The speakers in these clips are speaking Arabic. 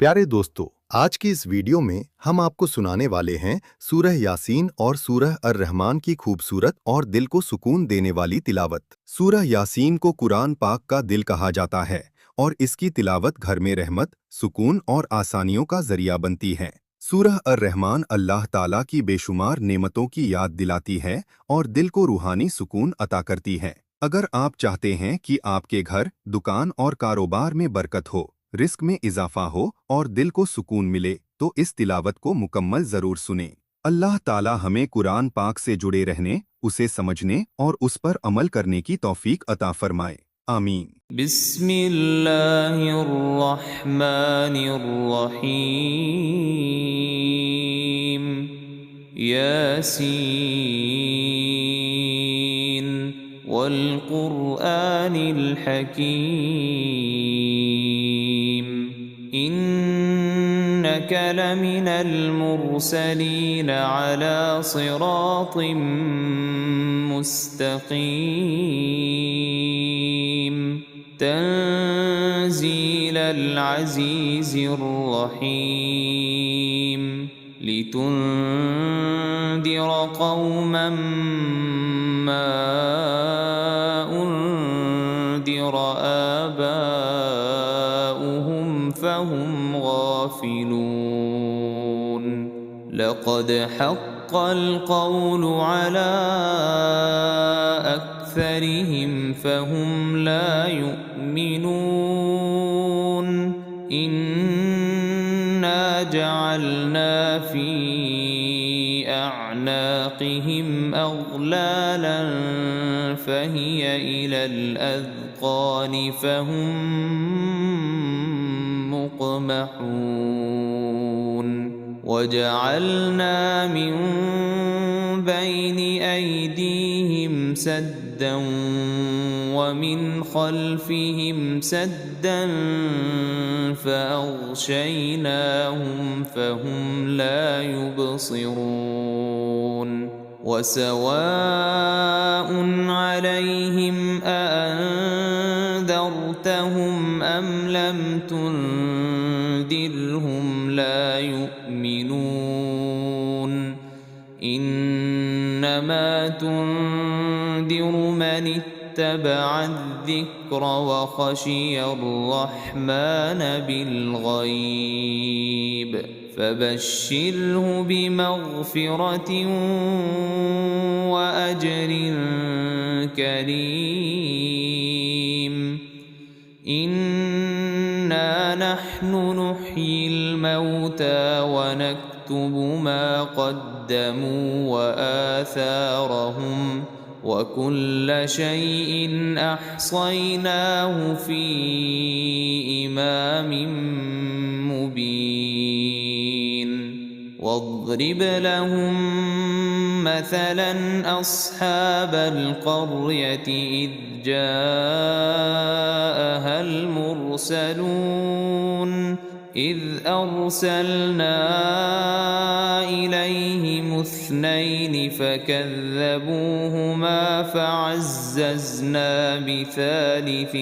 प्यारे दोस्तों, आज की इस वीडियो में हम आपको सुनाने वाले हैं सूरह यासीन और सूरह अर-रहमान की खूबसूरत और दिल को सुकून देने वाली तिलावत। सूरह यासीन को कुरान पाक का दिल कहा जाता है और इसकी तिलावत घर में रहमत, सुकून और आसानियों का जरिया बनती है। सूरह अर-रहमान अल्लाह ताला की बेशुमार नेमतों की याद दिलाती है और दिल को रूहानी सुकून अता करती है। अगर आप चाहते हैं कि आपके घर, दुकान और कारोबार में बरकत हो, रिस्क में इजाफा हो और दिल को सुकून मिले, तो इस तिलावत को मुकम्मल जरूर सुनें। अल्लाह ताला हमें कुरान पाक से जुड़े रहने, उसे समझने और उस पर अमल करने की तौफीक अता फरमाए। आमीन। बिस्मिल्लाहिर्रहमानिर्रहीम। यासीन वल क़ुरआनिल हकीम। इन्नक लमिनल मुरसलीन अला सिरातिम मुस्तक़ीम। तंज़ीलल अज़ीज़िर रहीम। लितुन्दिर क़ौमन मा उन्दिर आबाउहुम फहुम गाफ़िलून। लक़द हक़्क़ल क़ौलु अला अक्सरिहिम फहुम ला युमिनून। इन्ना जअलना फी अअनाक़िहिम अग़लालन फहिय इलल अज़क़ान फहुम मुक़महून। वजअलना मिन बैनि अयदीहिम सद्दन वमिन खल्फिहिम सद्दन फ़अग़शयनाहुम फ़हुम ला युबसिरून। वसवाउन अलैहिम अअन्ज़रतहुम अम लम तुन्ज़िरहुम ला युमिनून। इन्नमा तुन्ज़िरु मन इत्तबअ अज़्ज़िक्र वख़शियर रहमान बिलग़ैब। फबश्शिरहु बिमग़फ़िरतिन वअज्रिन करीम। इन्ना नहनु नुह्यिल मौता वनक्तुबु मा क़द्दमू वआथारहुम वकुल्ल शैइन अहसैनाहु फी इमामिन मुबीन। वाضرب لهم مثلا أصحاب القرية إذ جاءها المرسلون إذ أرسلنا إليهم اثنين فكذبوهما فعززنا بثالث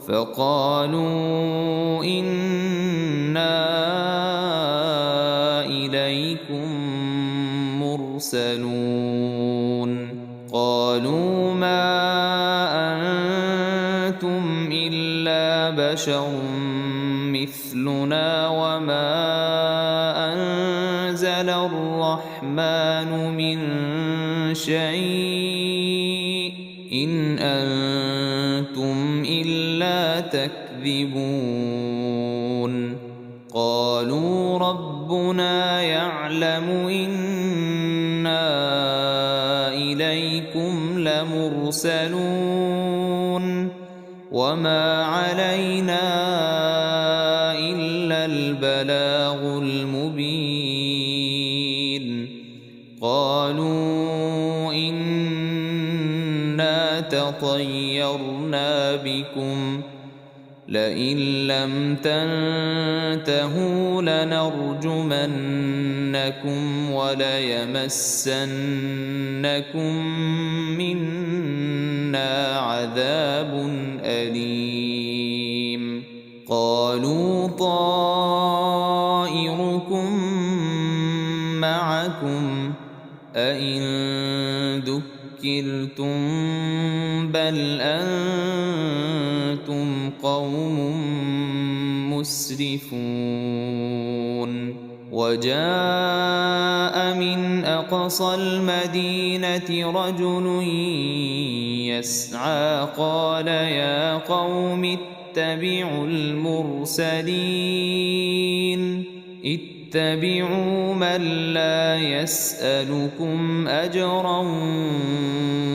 فقالوا إنا إليكم مرسلون. قالوا ما أنتم إلا بشر مثلنا وما أنزل الرحمن من شيء إن أنتم إلا تكذبون. قالوا ربنا يعلم إنا إليكم لمرسلون وما علينا إلا البلاغ المبين. قالوا إنا تطيرنا بكم لئن لم تنتهوا لنرجمنكم وليمسنكم منا عذاب أليم. قالوا طائركم معكم أئن ذكرتم بل أنتم قوم مسرفون وجاء من أقصى المدينة رجل يسعى قال يا قوم اتبعوا المرسلين اتبعوا من لا يسألكم أجرا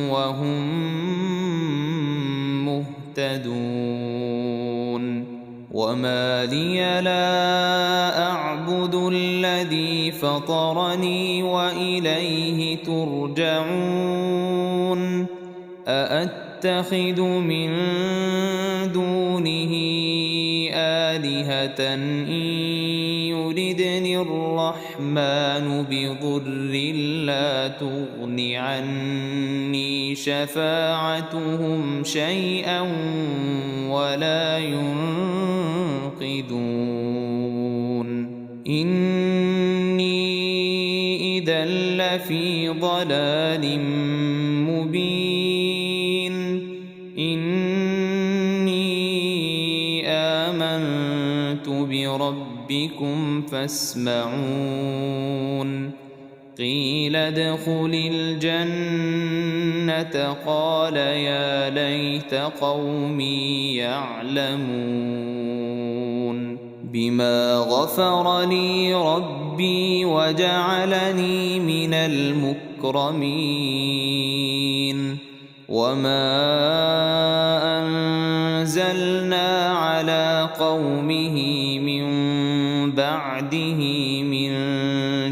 وهم مهتدون وما لي لا أعبد الذي فطرني وإليه ترجعون أأتخذ من دونه آلهة إن يردني الرحمن بضر لا تغن عني شفاعتهم شيئا ولا ينقذون إني إذا لفي ضلال مبين إني آمنت بربكم فاسمعون قيل ادخل الجنة قال يا ليت قومي يعلمون بما غفر لي ربي وجعلني من المكرمين وما أنزلنا على قومه من بعده من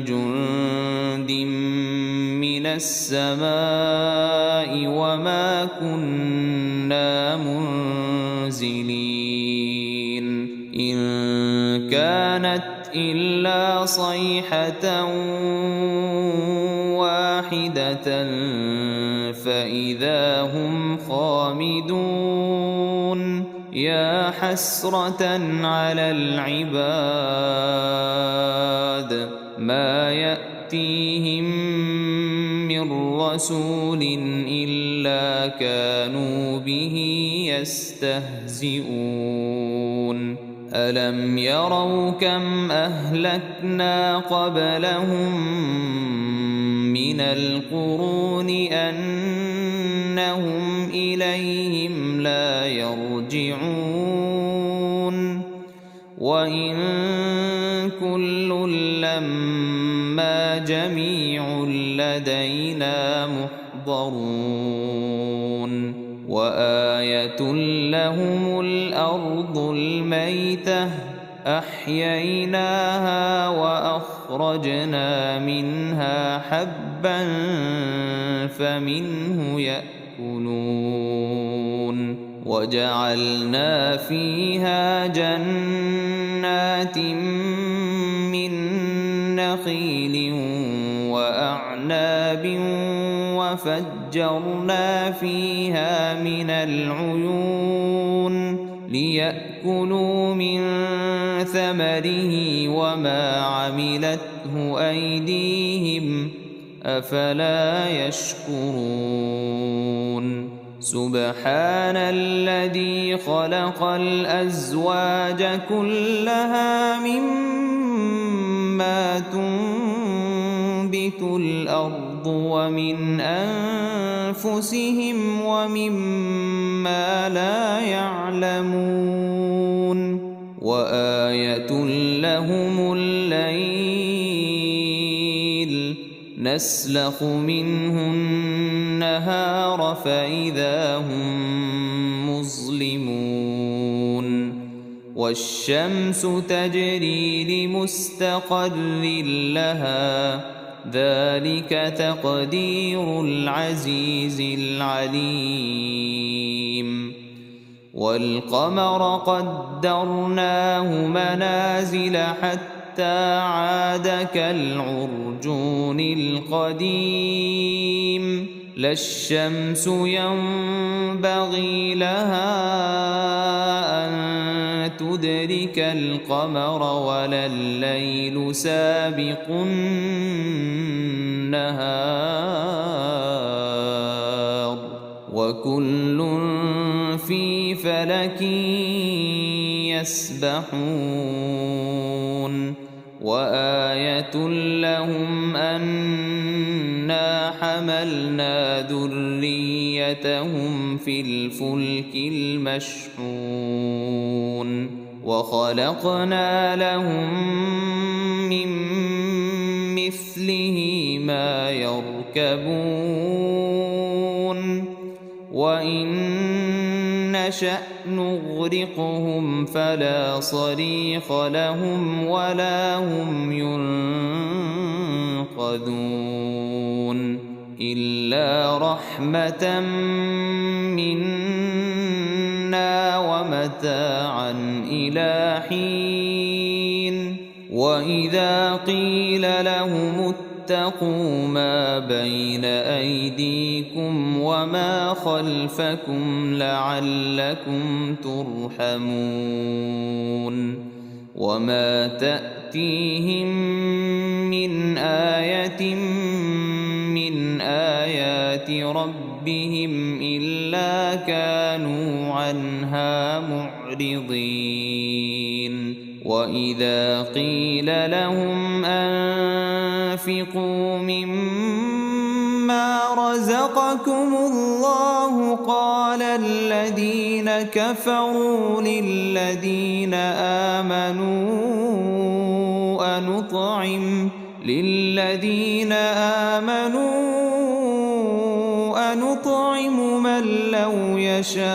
جند من السماء وما كنا منزلين إن كانت إلا صيحة واحدة فإذا هم خامدون يا حسرة على العباد ما يأتيهم من رسول إلا كانوا به يستهزئون ألم يروا كم أهلكنا قبلهم من القرون أنهم إليهم لا يرجعون وإن كل لما جميع لدينا محضرون وآية لهم الأرض الميتة أحييناها وأخرجنا منها حبا فمنه يأكلون وجعلنا فيها جنات من نخيل وأعناب وفجرنا فيها من العيون ليأكلوا من ثمره وما عملته أيديهم أفلا يشكرون سبحان الذي خلق الأزواج كلها مما تنبت الأرض ومن أنفسهم ومما لا يعلمون وآية لهم الليل نسلخ منه النهار فإذا هم مظلمون والشمس تجري لمستقر لها ذلك تقدير العزيز العليم والقمر قدرناه منازل حتى عاد كالعرجون القديم لا الشمس ينبغي لها أن تدرك القمر ولا الليل سابق النهار وكل في فلك يسبحون وآية لهم أنا حملنا ذريتهم في الفلك المشحون وخلقنا لهم من مثله ما يركبون وإن نشأ نغرقهم فلا صريخ لهم ولا هم ينقذون إلا رحمة منا ومتاعا إلى حين وإذا قيل لهم اتقوا ما بين أيديكم وما خلفكم لعلكم ترحمون وما تأتيهم من آية من آيات ربهم إلا كانوا عنها معرضين وإذا قيل لهم أنفقوا مما رزقكم الله قال الذين كفروا للذين آمنوا أنطعم من لو يشاء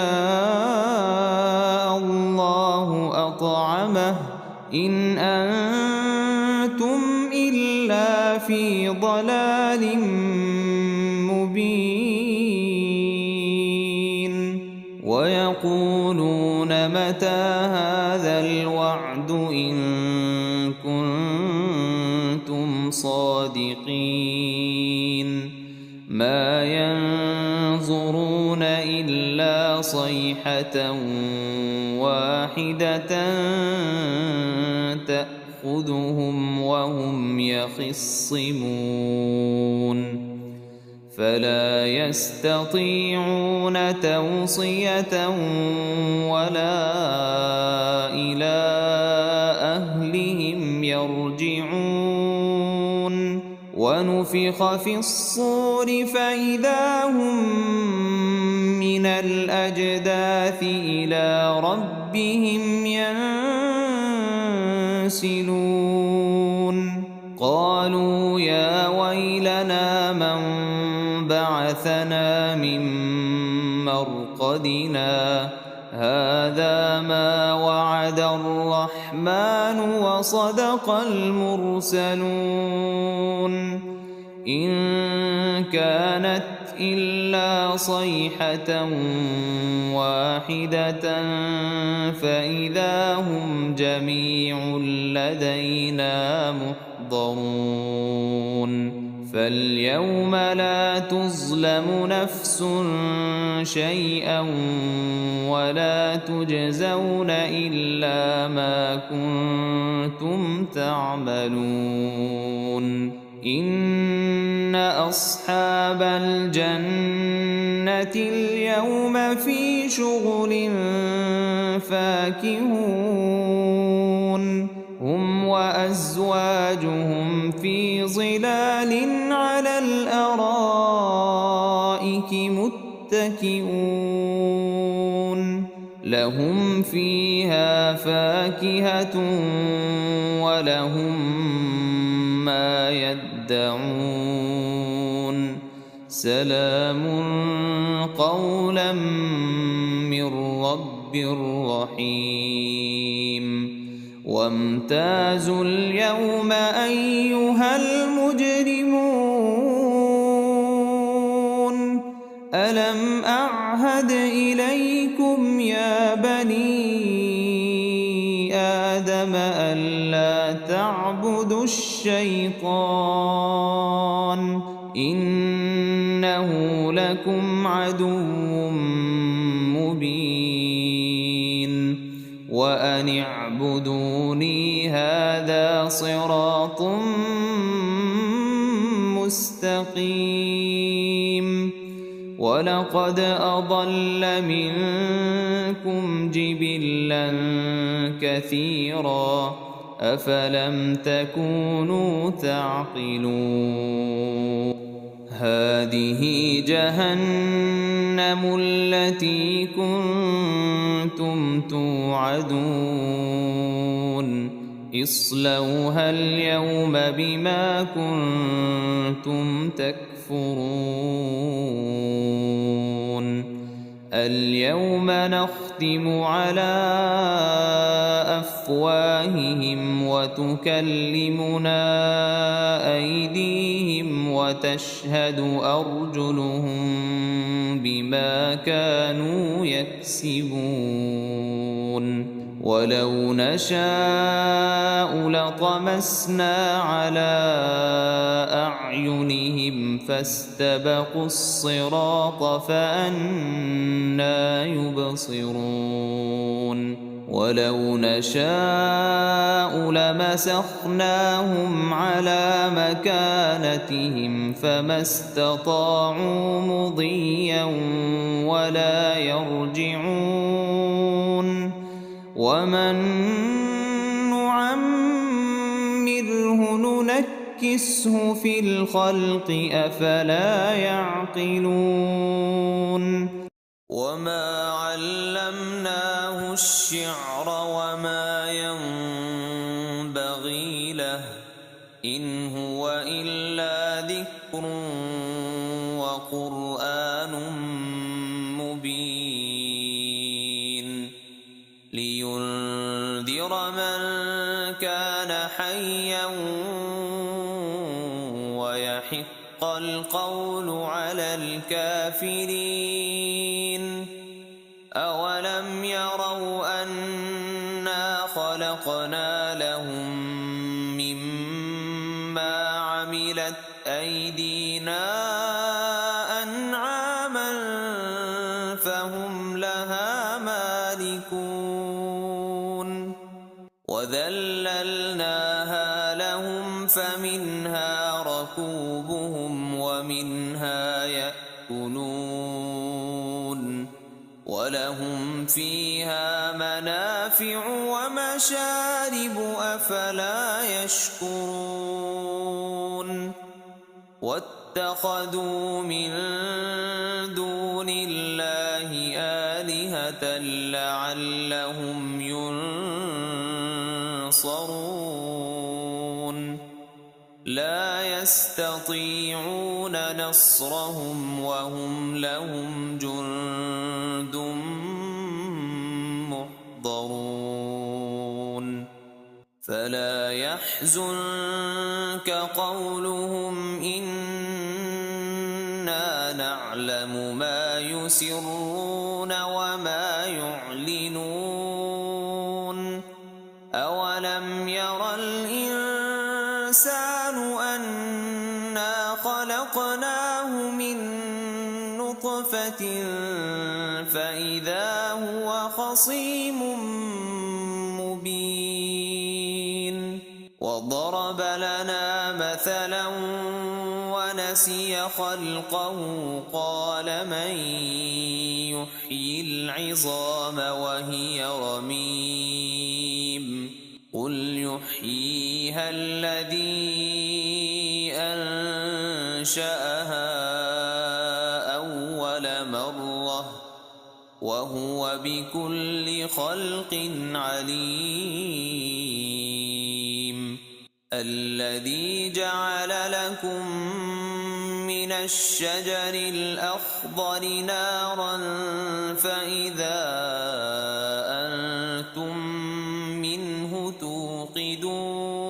الله أطعمه إن أنتم إلا في ضلال مبين ويقولون متى هذا الوعد إن كنتم صادقين ما ينظرون إلا صيحة واحدة تأخذهم وهم يخصمون فلا يستطيعون توصية ولا إلى أهلهم يرجعون ونفخ في الصور فإذا هم من الأجداث إلى ربهم ينسلون قالوا يا ويلنا من بعثنا من مرقدنا هذا ما وعد الرحمن وصدق المرسلون إن كانت إلا صيحة واحدة فإذا هم جميع لدينا محضرون فاليوم لا تظلم نفس شيئا ولا تجزون إلا ما كنتم تعملون إن أصحاب الجنة اليوم في شغل فاكهون هم وأزواجهم في ظلال على الأرائك متكئون لهم فيها فاكهة ولهم ما يدعون سلام قولا من رب رحيم وامتازوا اليوم أيها المجرمون ألم أعهد إليكم يا بني آدم ألا تعبدوا الشيطان إنه لكم عدو مبين وأن فاعبدوني هذا صراط مستقيم ولقد أضل منكم جبلا كثيرا أفلم تكونوا تعقلون هذه جهنم التي كنتم توعدون اصلوها اليوم بما كنتم تكفرون اليوم نختم على أفواههم وتكلمنا أيديهم وتشهد أرجلهم بما كانوا يكسبون ولو نشاء لطمسنا على أعينهم فاستبقوا الصراط فأنى يبصرون ولو نشاء لمسخناهم على مكانتهم فما استطاعوا مضيا ولا يرجعون ومن نعمره ننكسه في الخلق أفلا يعقلون وما علمناه الشعر وما ينبغي له إن هو إلا ذكر وقرآن مبين لينذر من كان حيا ويحق القول على الكافرين أولم يروا أنا خلقنا لهم مما عملت أيدينا أنعاما فهم لها مالكون وذللناها لهم فمنها ركوبهم ومنها يأكلون ولهم فيها منافع ومشارب أفلا يشكرون واتخذوا من دون الله آلهة لعلهم ينصرون لا يستطيعون نصرهم وهم لهم جند محضرون فلا يحزنك قولهم إنا نعلم ما يسرون وما يعلنون أولم ير الإنسان أنا خلقناه من نطفة فإذا هو خصيم مبين وضرب لنا مثلا ونسي خلقه قال من يحيي العظام وهي رميم قل يحييها الذي أنشأها أول مرة وهو بكل خلق عليم الذي جعل لكم من الشجر الأخضر نارا فإذا أنتم منه توقدون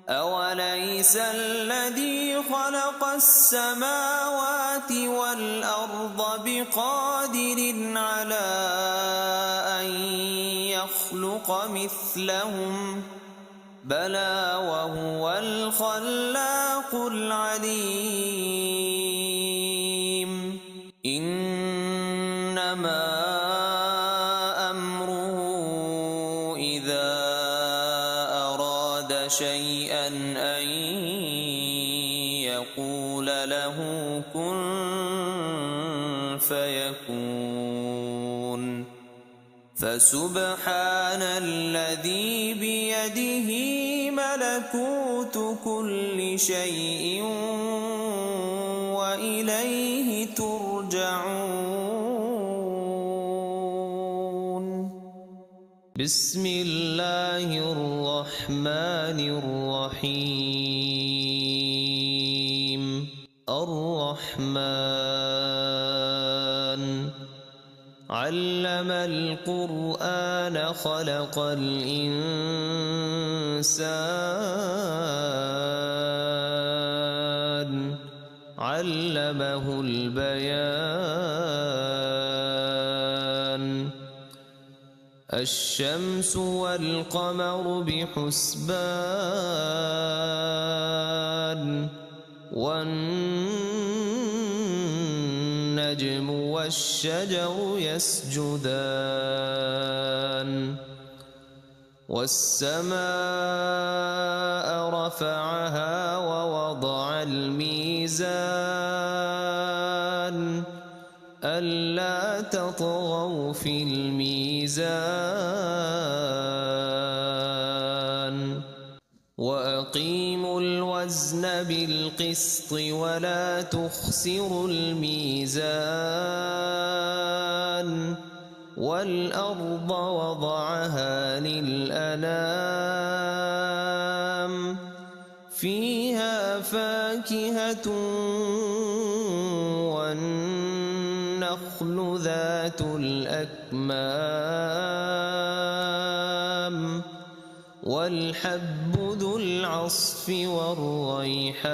أوليس الذي خلق السماوات والأرض بقادر على أن يخلق مثلهم بلى وهو الخلاق العليم إنما أمره شيئا أن يقول له كن فيكون. فسبحان الذي بيده ملكوت كل شيء وإليه ترجعون. بسم الله الرحمن الرحيم. الرحمن علم القرآن خلق الإنسان علمه البيان. الشمس والقمر بحسبان والنجم والشجر يسجدان. والسماء رفعها ووضع الميزان ألا تطغوا في الميزان وأقيموا الوزن بالقسط ولا تخسروا الميزان. والأرض وضعها للأنام فيها فاكهة والنخل ذات الأكمام والحب ذو العصف والريحان.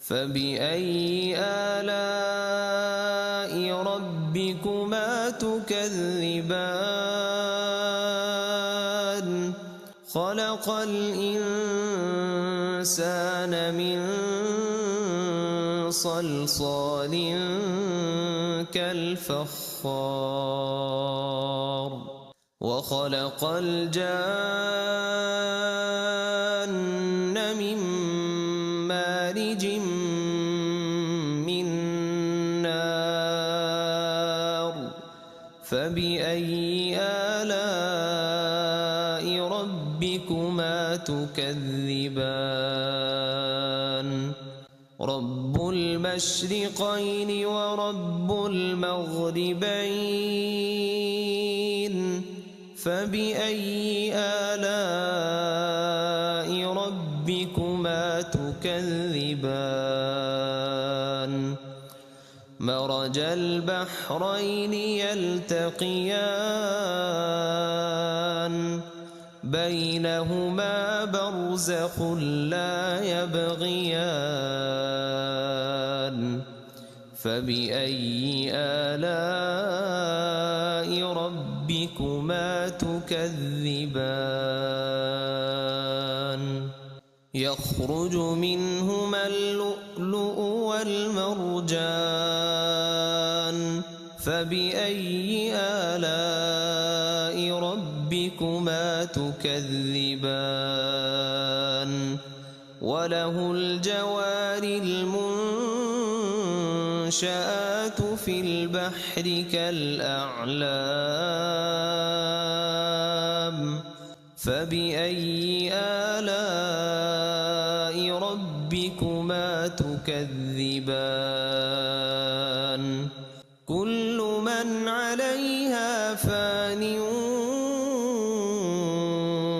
فبأي آلاء ربكما تكذبان. خلق الإنسان من صلصال كالفخار وخلق الجان من مارج من نار. فبأي آلاء ربكما تكذبان. رب المشرقين ورب المغربين. فبأي آلاء ربكما تكذبان. مرج البحرين يلتقيان بينهما برزخ لا يبغيان. فبأي آلاء ربكما تكذبان. يخرج منهما اللؤلؤ والمرجان. فبأي آلاء ربكما تكذبان. وله الجوار المنشآت في البحر كالأعلام. فبأي آلاء ربكما تكذبان. كل من عليها فان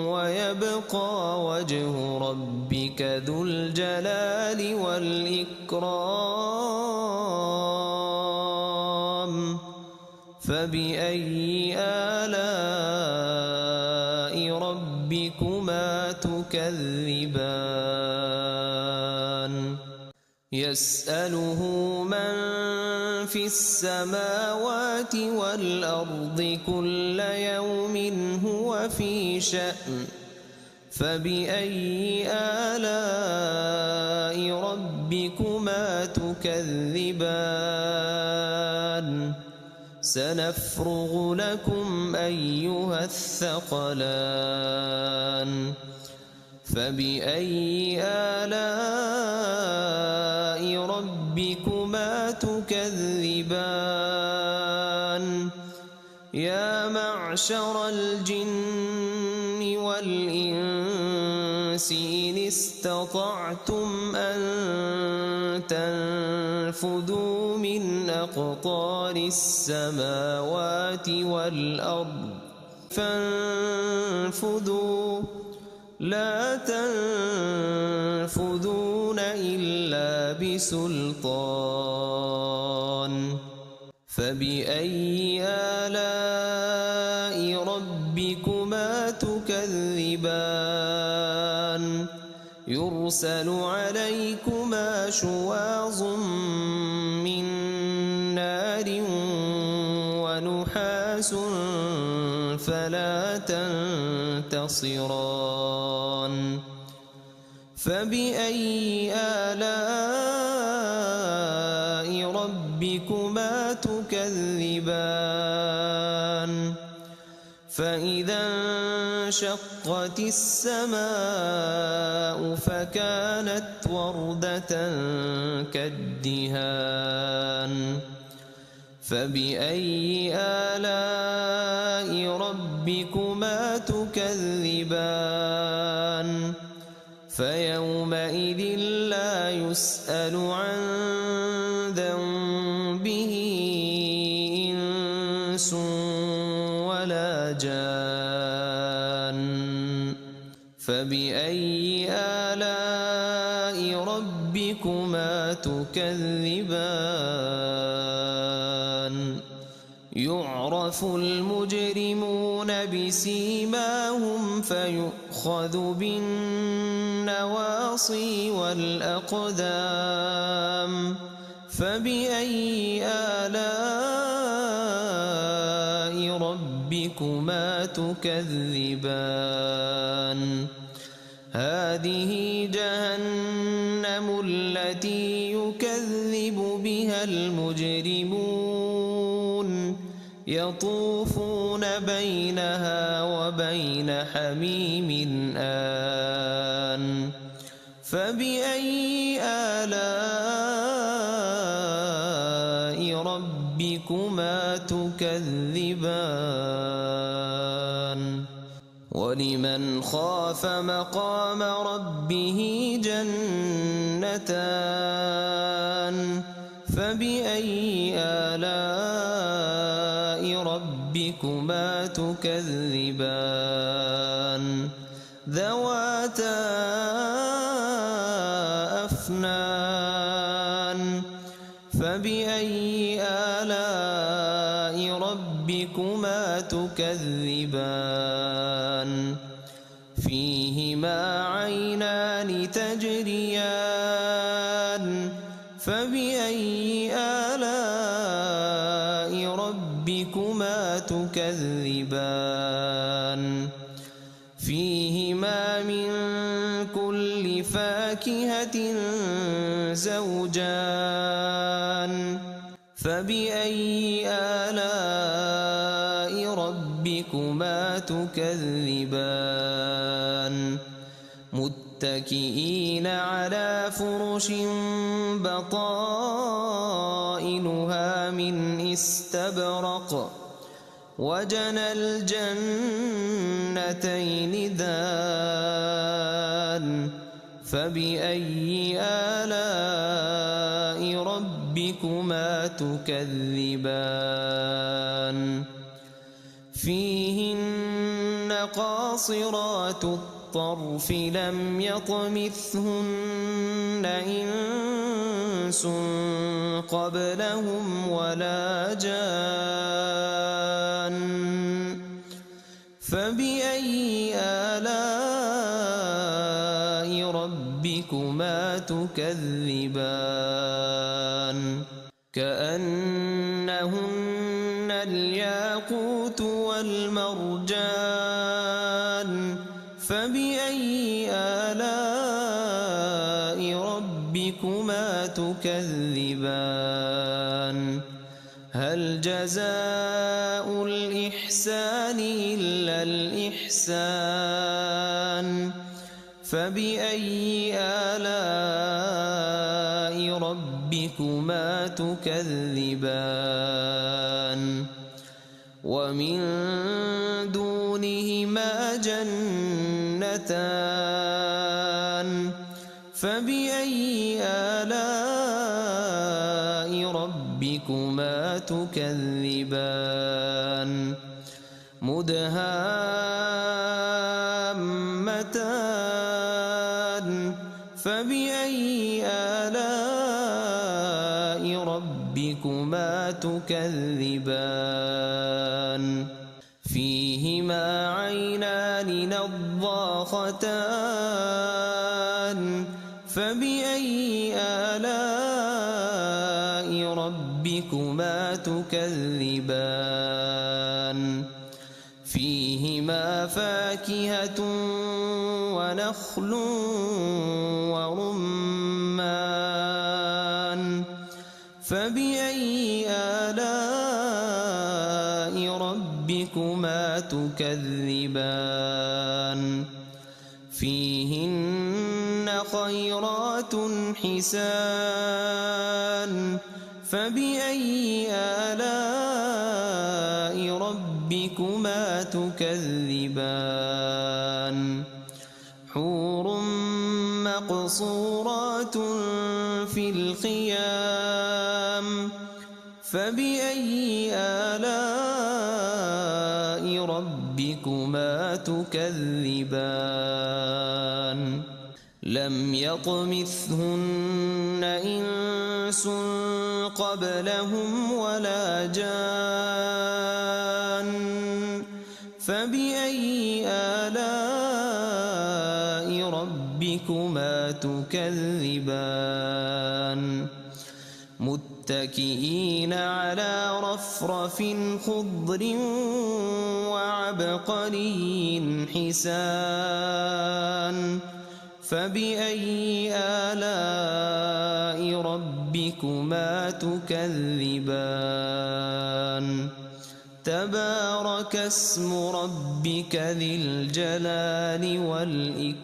ويبقى وجه ربك ذو الجلال والإكرام. فبأي آلاء ربكما تكذبان. يسأله من في السماوات والأرض كل يوم هو في شأن. فبأي آلاء ربكما تكذبان. سنفرغ لكم أيها الثقلان فبأي آلاء ربكما تكذبان يا معشر الجن والإنس إن استطعتم أن تنفذوا من أقطار السماوات والأرض فانفذوا لا تنفذون إلا بسلطان فبأي آلاء ربكما تكذبان يرسل عليكما شواظ من نار ونحاس فلا تنتصران فبأي آلاء ربكما تكذبان فإذا انشقت السماء فكانت وردة كالدهان فبأي آلاء ربكما تكذبان فيومئذ لا يسأل عن ذنبه إنس ولا جان فبأي آلاء ربكما تكذبان يعرف المجرمون بسيماهم فيؤخذ بالنواصي والأقدام فبأي آلاء ربكما تكذبان هذه جهنم التي يكذب بها المجرمون يطوفون بينها وبين حميم آن فبأي آلاء ربكما تكذبان ولمن خاف مقام ربه جنتان فبأي آلاء ربكما تكذبان ذواتا أفنان فبأي آلاء ربكما تكذبان فيهما عينان تجريان فبأي آلاء ربكما تكذبان فيهما من كل فاكهة زوجان فبأي آلاء ربكما تكذبان متكئين على فرش بطائنها من استبرق وجنى الجنتين دان فبأي آلاء ربكما تكذبان فيهن قاصرات الطرف لم يطمثهن إنس قبلهم ولا جان فبأي آلاء ربكما تكذبان كأنهن الياقوت والمرجان فبأي آلاء ربكما تكذبان هل جزاء الإحسان إلا الإحسان فبأي آلاء ربكما تكذبان ومن دونهما جنتان فبأي آلاء ربكما تكذبان مدهامتان فبأي آلاء ربكما تكذبان فيهما عينان نضاختان فبأي آلاء ربكما تكذبان فيهما فاكهة ونخل ورمان فبأي آلاء ربكما تكذبان فيهن خيرات حسان فبأي آلاء ربكما تكذبان حور مقصورات في الخيام فبأي آلاء ربكما تكذبان لم يطمثهن إنس قبلهم ولا جان فبأي آلاء ربكما تكذبان متكئين على رفرف خضر وعبقري حسان فبأي آلاء ربكما تكذبان تبارك اسم ربك ذي الجلال والإكرام